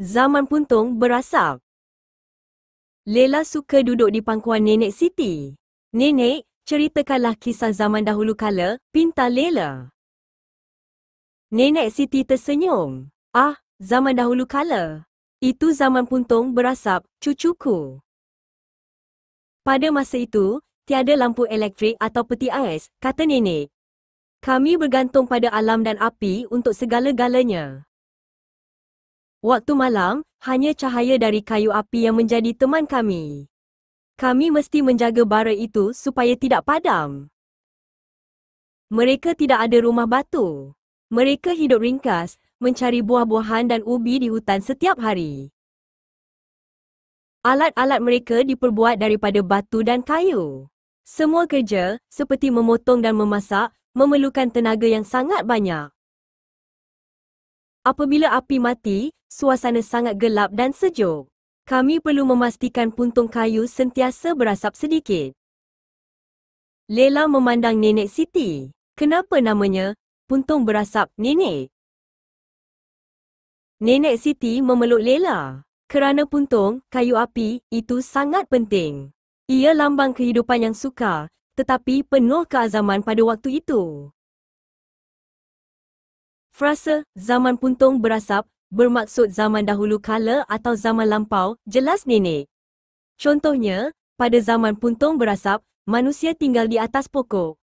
Zaman puntung berasap. Lela suka duduk di pangkuan Nenek Siti. Nenek, ceritakanlah kisah zaman dahulu kala, pinta Lela. Nenek Siti tersenyum. Ah, zaman dahulu kala. Itu zaman puntung berasap, cucuku. Pada masa itu, tiada lampu elektrik atau peti ais, kata nenek. Kami bergantung pada alam dan api untuk segala-galanya. Waktu malam, hanya cahaya dari kayu api yang menjadi teman kami. Kami mesti menjaga bara itu supaya tidak padam. Mereka tidak ada rumah batu. Mereka hidup ringkas, mencari buah-buahan dan ubi di hutan setiap hari. Alat-alat mereka diperbuat daripada batu dan kayu. Semua kerja, seperti memotong dan memasak, memerlukan tenaga yang sangat banyak. Apabila api mati, suasana sangat gelap dan sejuk. Kami perlu memastikan puntung kayu sentiasa berasap sedikit. Lela memandang Nenek Siti. Kenapa namanya puntung berasap, Nenek? Nenek Siti memeluk Lela. Kerana puntung, kayu api, itu sangat penting. Ia lambang kehidupan yang sukar, tetapi penuh keazaman pada waktu itu. Frasa zaman puntung berasap bermaksud zaman dahulu kala atau zaman lampau, jelas nenek. Contohnya, pada zaman puntung berasap, manusia tinggal di atas pokok.